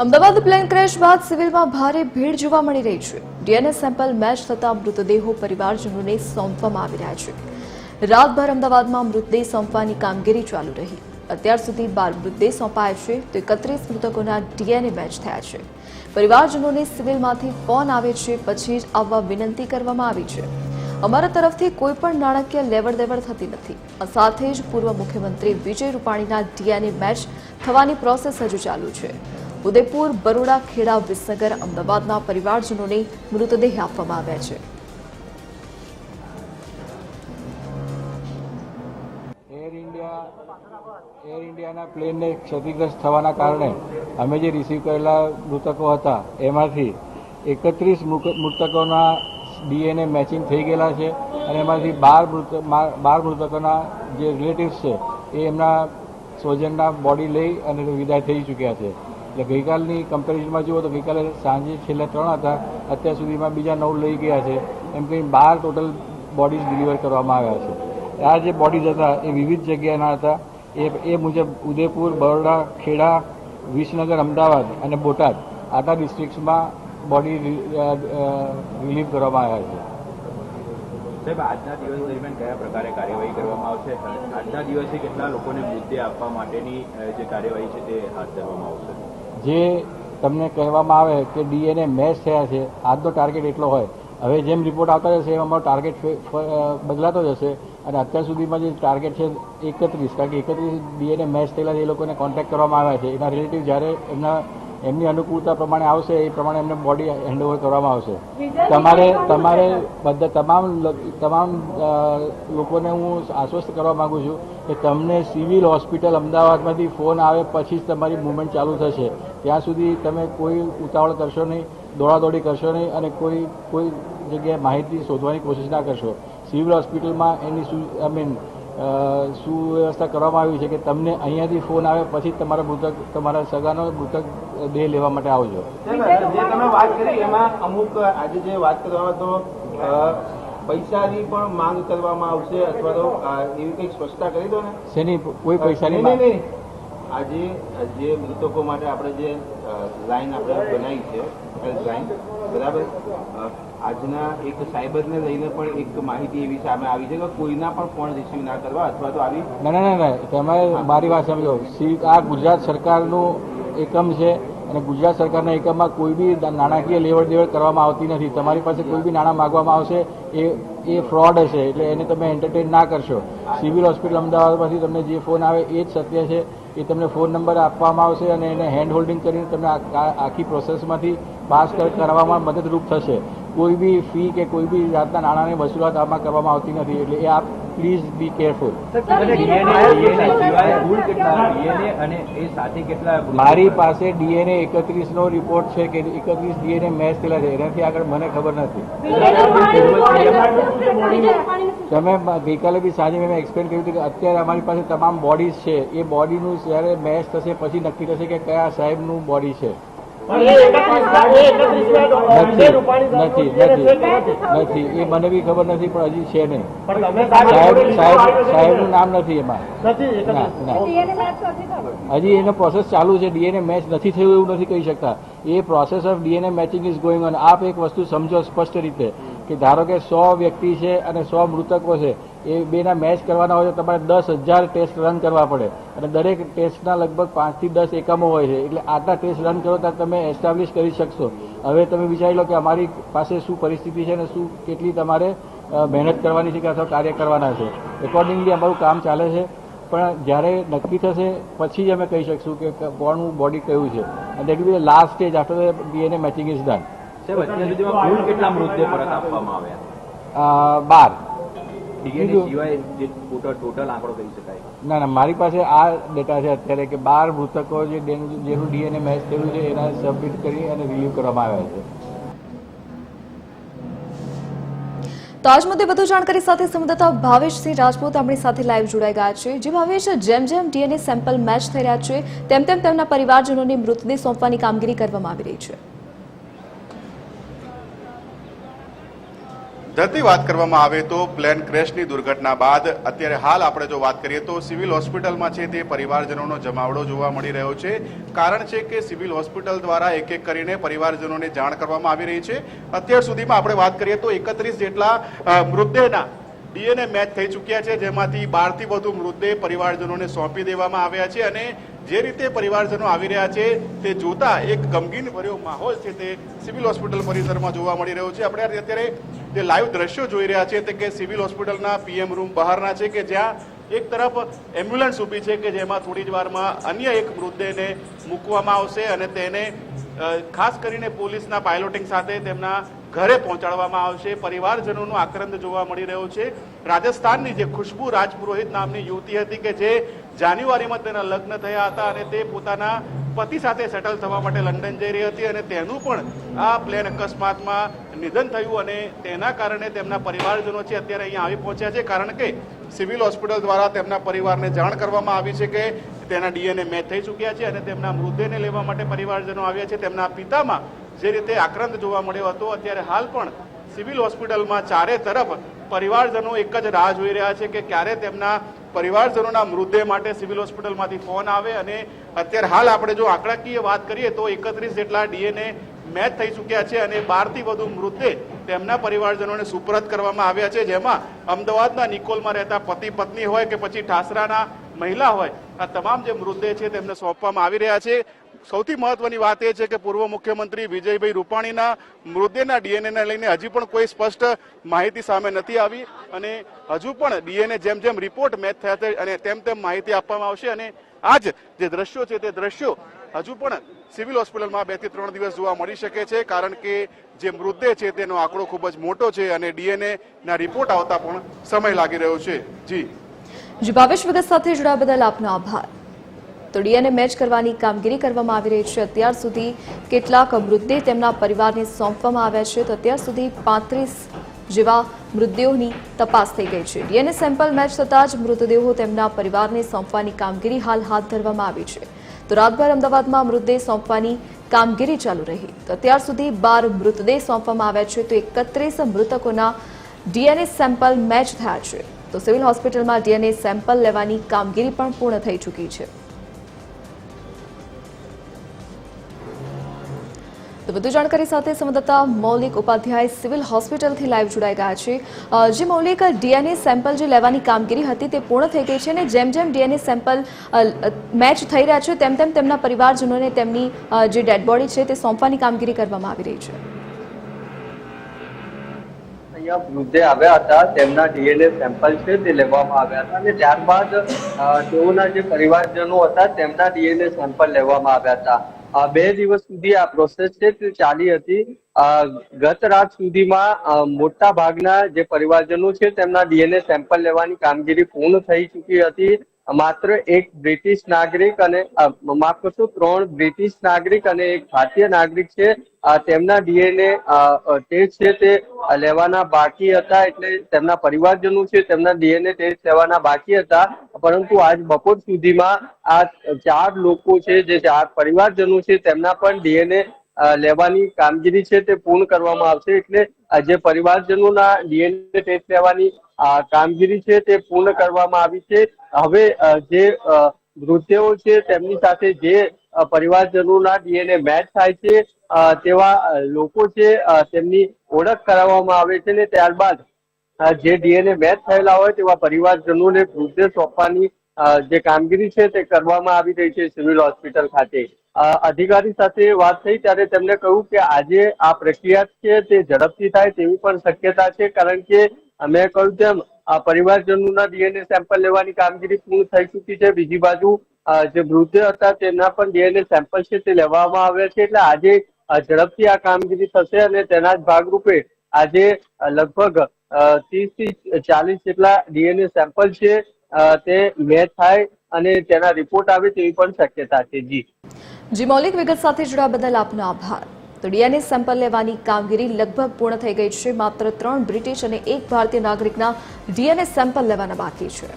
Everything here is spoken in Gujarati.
અમદાવાદ પ્લેન ક્રેશ બાદ સિવિલમાં ભારે ભીડ જોવા મળી રહી છે। ડીએનએ સેમ્પલ મેચ થતા મૃતદેહો પરિવારજનોને સોંપવામાં આવી રહ્યા છે। રાતભર અમદાવાદમાં મૃતદેહ સોંપવાની કામગીરી ચાલુ રહી। અત્યાર સુધી 12 મૃતદેહ સોંપાયા છે તો 31 મૃતકોના ડીએનએ મેચ થયા છે। પરિવારજનોને સિવિલમાંથી ફોન આવે છે પછી જ આવવા વિનંતી કરવામાં આવી છે। અમારા તરફથી કોઈ પણ નાણાકીય લેવડ દેવડ થતી નથી। આ સાથે જ પૂર્વ મુખ્યમંત્રી વિજય રૂપાણીના ડીએનએ મેચ થવાની પ્રોસેસ હજુ ચાલુ છે। ઉદયપુર, બરોડા, ખેડા, વિસનગર, અમદાવાદના પરિવારજનોને મૃતદેહ આપવામાં આવ્યા છે। એર ઇન્ડિયાના પ્લેનને ક્ષતિગ્રસ્ત થવાના કારણે અમે જે રિસીવ કરેલા મૃતકો હતા એમાંથી 31 મૃતકોના ડીએનએ મેચિંગ થઈ ગયેલા છે અને એમાંથી 12 મૃતકોના જે રિલેટિવ્સ છે એ એમના સ્વજનના બોડી લઈ અને વિદાય થઈ ચૂક્યા છે। એટલે ગઈકાલની કમ્પેરિઝનમાં જુઓ તો ગઈકાલે સાંજે છેલ્લા 3 હતા, અત્યાર સુધીમાં બીજા 9 લઈ ગયા છે। એમ કંઈ 12 ટોટલ બોડીઝ ડિલિવર કરવામાં આવ્યા છે। આ જે બોડીઝ હતા એ વિવિધ જગ્યાના હતા। એ મુજબ ઉદયપુર, બરોડા, ખેડા, વિસનગર, અમદાવાદ અને બોટાદ આટલા ડિસ્ટ્રિક્ટ્સમાં બોડી રિલીવ કરવામાં આવ્યા છે। સાહેબ, આજના દિવસ દરમિયાન કયા પ્રકારે કાર્યવાહી કરવામાં આવશે? આજના દિવસે કેટલા લોકોને મૃતદેહ આપવા માટેની જે કાર્યવાહી છે તે હાથ ધરવામાં આવશે? જે તમને કહેવામાં આવે કે ડીએનએ મેચ થયા છે, આજનો ટાર્ગેટ એટલો હોય। હવે જેમ રિપોર્ટ આવતા જશે એમ અમારો ટાર્ગેટ બદલાતો જશે અને અત્યાર સુધીમાં જે ટાર્ગેટ છે 31, કારણ કે 31 ડીએનએ મેચ થયેલા છે એ લોકોને કોન્ટેક્ટ કરવામાં આવ્યા છે। એના રિલેટિવ જ્યારે એમની અનુકૂળતા પ્રમાણે આવશે એ પ્રમાણે એમને બોડી હેન્ડઓવર કરવામાં આવશે। તમારે બધા તમામ લોકોને હું આશ્વસ્ત કરવા માંગુ છું કે તમને સિવિલ હોસ્પિટલ અમદાવાદમાંથી ફોન આવે પછી જ તમારી મૂવમેન્ટ ચાલુ થશે। ત્યાં સુધી તમે કોઈ ઉતાવળ કરશો નહીં, દોડાદોડી કરશો નહીં અને કોઈ જગ્યાએ માહિતી શોધવાની કોશિશ ના કરશો। સિવિલ હોસ્પિટલમાં એની સુવ્યવસ્થા કરવામાં આવી છે કે તમને અહીંયાથી ફોન આવે પછી તમારા સગાનો મૃતક દેહ લેવા માટે આવજો। જે તમે વાત કરી એમાં અમુક આજે જે વાત કરવામાં તો પૈસાની પણ માંગ કરવામાં આવશે અથવા તો એવી કંઈક સ્પષ્ટતા કરી દો ને। શેની કોઈ પૈસાની માંગ? આજે જે મૃતકો માટે આપણે જે લાઈન આપણે બનાવી છે હેલ્પ લાઈન, બરાબર, આજના એક સાયબરને લઈને પણ એક માહિતી એવી સામે આવી છે કે કોઈના પણ ફોન રિસીવ ના કરવા અથવા તો આવી ના તમે મારી વાત સમજો। આ ગુજરાત સરકારનું એકમ છે અને ગુજરાત સરકારના એકમમાં કોઈ બી નાણાકીય લેવડ દેવડ કરવામાં આવતી નથી। તમારી પાસે કોઈ બી નાણાં માગવામાં આવશે એ ફ્રોડ હશે, એટલે એને તમે એન્ટરટેન ના કરશો। સિવિલ હોસ્પિટલ અમદાવાદમાંથી તમને જે ફોન આવે એ જ સત્ય છે। એ તમને ફોન નંબર આપવામાં આવશે અને એને હેન્ડ હોલ્ડિંગ કરીને તમને આખી પ્રોસેસમાંથી પાસ કરવામાં મદદરૂપ થશે। કોઈ બી ફી કે કોઈ બી જાતના નાણાંની વસૂલાત આમાં કરવામાં આવતી નથી, એટલે એ આપ પ્લીઝ બી કેરફુલ। મારી પાસે ડીએનએ 31 નો રિપોર્ટ છે કે 31 ડીએનએ મેચ થયેલા છે, એનાથી આગળ મને ખબર નથી। તમે ગઈકાલે બી સાંજે મેં એક્સપ્લેન કર્યું હતું કે અત્યારે અમારી પાસે તમામ બોડીઝ છે, એ બોડીનું જ્યારે મેચ થશે પછી નક્કી થશે કે કયા સાહેબનું બોડી છે। નથી એ મને બી ખબર નથી, પણ હજી છે નહીં। સાહેબનું નામ નથી એમાં, હજી એનો પ્રોસેસ ચાલુ છે। ડીએનએ મેચ નથી થયું એવું નથી કહી શકતા। એ process of DNA matching is going on. આપ એક વસ્તુ સમજો સ્પષ્ટ રીતે કે ધારો કે 100 વ્યક્તિ છે અને 100 મૃતકો છે, એ બેના મેચ કરવાના હોય તો તમારે 10,000 ટેસ્ટ રન કરવા પડે અને દરેક ટેસ્ટના લગભગ 5 થી 10 એકમો હોય છે, એટલે આટલા ટેસ્ટ રન કરો ત્યારે તમે એસ્ટાબ્લિશ કરી શકશો। હવે તમે વિચારી લો કે અમારી પાસે શું પરિસ્થિતિ છે અને કેટલી તમારે મહેનત કરવાની છે કે અથવા કાર્ય કરવાના છે। એકોર્ડિંગલી અમારું કામ ચાલે છે, પણ જ્યારે નક્કી થશે પછી જ અમે કહી શકશું કે કોણનું બોડી કયું છે। અને that will be the last stage after the DNA matching is done. સાહેબ, અત્યાર સુધીમાં કુલ કેટલા મૃતદેહ પરત આપવામાં આવ્યા? 12 ડીએનએ સિવાય જે ટોટલ આંકડો કહી શકાય? ના, મારી પાસે આ ડેટા છે અત્યારે કે 12 મૃતકો જેનું ડીએનએ મેચ થયેલું છે એના સબમિટ કરી અને રિલીવ કરવામાં આવ્યા છે। તો આજ મુદ્દે વધુ જાણકારી સાથે સંવાદદાતા ભાવેશસિંહ રાજપૂત આપણી સાથે લાઈવ જોડાઈ ગયા છે। જે ભાવેશ, જેમ ડીએનએ સેમ્પલ મેચ થઈ રહ્યા છે તેમ તેમના પરિવારજનોને મૃતદેહ સોંપવાની કામગીરી કરવામાં આવી રહી છે। ધરતી વાત કરવામાં આવે તો પ્લેન ક્રેશની દુર્ઘટના બાદ અત્યારે હાલ આપણે જો વાત કરીએ તો સિવિલ હોસ્પિટલમાં છે તે પરિવારજનોનો જમાવડો જોવા મળી રહ્યો છે. કારણ છે કે સિવિલ હોસ્પિટલ દ્વારા એક એક કરીને પરિવારજનોને જાણ કરવામાં આવી રહી છે. અત્યાર સુધીમાં આપણે વાત કરીએ તો 31 જેટલા મૃતદેહના ડીએનએ મેચ થઈ ચૂક્યા છે, જેમાંથી 12થી વધુ મૃતદેહ પરિવારજનોને સોંપી દેવામાં આવ્યા છે. અને જે રીતે પરિવારજનો આવી રહ્યા છે તે જોતા એક ગમગીન ભર્યો માહોલ છે તે સિવિલ હોસ્પિટલ પરિસરમાં જોવા મળી રહ્યો છે. આપણે અત્યારે જે લાઈવ દ્રશ્યો જોઈ રહ્યા છે તે કે સિવિલ હોસ્પિટલના પીએમ રૂમ બહારના છે કે જ્યાં એક તરફ એમ્બ્યુલન્સ ઊભી છે કે જેમાં થોડી જ વારમાં અન્ય એક મૃતદેહને મૂકવામાં આવશે અને તેને ખાસ કરીને પોલીસના પાયલોટિંગ સાથે તેમના ઘરે પહોંચાડવામાં આવશે. પરિવારજનોનો આક્રંદ જોવા મળી રહ્યો છે. રાજસ્થાનની જે ખુશ્બુ રાજપુરોહિત નામની યુવતી હતી કે જે જાન્યુઆરીમાં તેના લગ્ન થયા હતા અને તે પોતાના પતિ સાથે સેટલ થવા માટે લંડન જઈ રહી હતી અને તેનું પણ આ પ્લેન અકસ્માતમાં નિધન થયું અને તેના કારણે તેમના પરિવારજનો છે અત્યારે અહીંયા આવી પહોંચ્યા છે. કારણ કે સિવિલ હોસ્પિટલ દ્વારા તેમના પરિવારને જાણ કરવામાં આવી છે કે તેના ડીએનએ મેચ થઈ ચૂક્યા છે અને તેમના મૃતદેહને લેવા માટે પરિવારજનો આવ્યા છે. તેમના પિતામાં જે રીતે આક્રંદ જોવા મળ્યો હતો, અત્યારે હાલ પણ સિવિલ હોસ્પિટલમાં ચારે તરફ પરિવારજનો એક જ રાહ જોઈ રહ્યા છે કે ક્યારે તેમના પરિવારજનોના મૃતદેહ માટે સિવિલ હોસ્પિટલમાંથી ફોન આવે. અને અત્યારે હાલ આપણે જો આંકડાકીય વાત કરીએ તો 31 જેટલા ડીએનએ મેચ થઈ ચૂક્યા છે અને 12થી વધુ મૃતદેહ તેમના પરિવારજનોને સુપરત કરવામાં આવ્યા છે, જેમાં અમદાવાદના નિકોલમાં રહેતા પતિ પત્ની હોય કે પછી ઠાસરાના મહિલા હોય, આ તમામ જે મૃતદેહ છે તેમને સોંપવામાં આવી રહ્યા છે. સૌથી મહત્વની વાત એ છે કે પૂર્વ મુખ્યમંત્રી વિજયભાઈ રૂપાણીના મૃતદેહના ડીએનએને લઈને હજી પણ કોઈ સ્પષ્ટ માહિતી સામે નથી આવી અને હજુ પણ ડીએનએ જેમ જેમ રિપોર્ટ મેચ થયા છે અને તેમ તેમ માહિતી આપવામાં આવશે. અને આ જ જે દ્રશ્યો છે તે દ્રશ્યો હજુ પણ સિવિલ હોસ્પિટલમાં 2 થી 3 દિવસ જોવા મળી શકે છે, કારણ કે જે મૃતદેહ છે તેનો આંકડો ખૂબ જ મોટો છે અને ડીએનએ ના રિપોર્ટ આવતા પણ સમય લાગી રહ્યો છે. જી ભાવેશ, વિગત સાથે જોડાવા બદલ આપનો આભાર. તો ડીએનએ મેચ કરવાની કામગીરી કરવામાં આવી રહી છે. અત્યાર સુધી કેટલાક મૃતદેહ તેમના પરિવારને સોંપવામાં આવ્યા છે. તો અત્યાર સુધી 35 જેવા મૃતદેહોની તપાસ થઈ ગઈ છે. ડીએનએ સેમ્પલ મેચ થતાં જ મૃતદેહો તેમના પરિવારને સોંપવાની કામગીરી હાલ હાથ ધરવામાં આવી છે. તો રાતભર અમદાવાદમાં મૃતદેહ સોંપવાની કામગીરી ચાલુ રહી. તો અત્યાર સુધી 12 મૃતદેહ સોંપવામાં આવ્યા છે. તો 31 મૃતકોના ડીએનએ સેમ્પલ મેચ થયા છે. તો સિવિલ હોસ્પિટલમાં ડીએનએ સેમ્પલ લેવાની કામગીરી પણ પૂર્ણ થઈ ચૂકી છે. તો વધુ જાણકારી સાથે સંવાદદાતા મૌલિક ઉપાધ્યાય સિવિલ હોસ્પિટલથી લાઈવ જોડાઈ ગયા છે. જે મૌલિક, ડીએનએ સેમ્પલ જે લેવાની કામગીરી હતી તે પૂર્ણ થઈ ગઈ છે અને જેમ જેમ ડીએનએ સેમ્પલ મેચ થઈ રહ્યા છે તેમ તેમ તેમના પરિવારજનોને તેમની જે ડેડ બોડી છે તે સોંપવાની કામગીરી કરવામાં આવી રહી છે. અહીંયા મૃતદેહ આવ્યા હતા, તેમના ડીએનએ સેમ્પલ છે તે લેવામાં આવ્યા હતા અને ત્યારબાદ તેઓના જે પરિવારજનો હતા તેમના ડીએનએ સેમ્પલ લેવામાં આવ્યા હતા. 2 દિવસ સુધી આ પ્રોસેસ છે તે ચાલી હતી. ગત રાત સુધીમાં મોટા ભાગના જે પરિવારજનો છે તેમના ડીએનએ સેમ્પલ લેવાની કામગીરી પૂર્ણ થઈ ચૂકી હતી. માત્ર એક બ્રિટિશ નાગરિક અને માફ કરશો 3 બ્રિટિશ નાગરિક અને એક ભારતીય નાગરિક છે તેમના ડીએનએ ટેસ્ટ છે તે લેવાના બાકી હતા. એટલે તેમના પરિવારજનો છે તેમના ડીએનએ ટેસ્ટ લેવાના બાકી હતા. પરંતુ આજ બપોર સુધીમાં આ 4 લોકો છે, જે 4 પરિવારજનો છે તેમના પણ ડીએનએ લેવાની કામગીરી છે તે પૂર્ણ કરવામાં આવશે. એટલે જે પરિવારજનોના ડીએનએ ટેસ્ટ લેવાની કામગીરી છે તે પૂર્ણ કરવામાં આવી છે. હવે જે મૃતદેહો છે તેમની સાથે જે પરિવારજનોના ડીએનએ મેચ થાય છે તેવા લોકો છે તેમની ઓળખ કરાવવામાં આવે છે ને ત્યારબાદ જે ડીએનએ મેચ થયેલા હોય તેવા પરિવારજનોને મૃતદેહ સોંપવાની જે કામગીરી છે તે કરવામાં આવી રહી છે સિવિલ હોસ્પિટલ ખાતે. અધિકારી સાથે વાત થઈ ત્યારે તેમણે કહ્યું કે આજે આ પ્રક્રિયા છે તે ઝડપથી થાય તેવી પણ શક્યતા છે, કારણ કે મેં કહ્યું તેમ પરિવારજનોના ડીએનએ સેમ્પલ લેવાની કામગીરી પૂર્ણ થઈ ચૂકી છે. બીજી બાજુ જે મૃતદેહ હતા તેમના પણ ડીએનએ સેમ્પલ છે તે લેવામાં આવ્યા છે. એટલે આજે ઝડપથી આ કામગીરી થશે અને તેના જ ભાગરૂપે આજે લગભગ 30 થી 40 જેટલા ડીએનએ સેમ્પલ છે તે મેચ થાય અને તેના રિપોર્ટ આવે તેવી પણ શક્યતા છે. જી મૌલિક, વિગત સાથે જોડાવા બદલ આપનો આભાર. તો ડીએનએ સેમ્પલ લેવાની કામગીરી લગભગ પૂર્ણ થઈ ગઈ છે. માત્ર 3 બ્રિટિશ અને 1 ભારતીય નાગરિકના ડીએનએ સેમ્પલ લેવાના બાકી છે.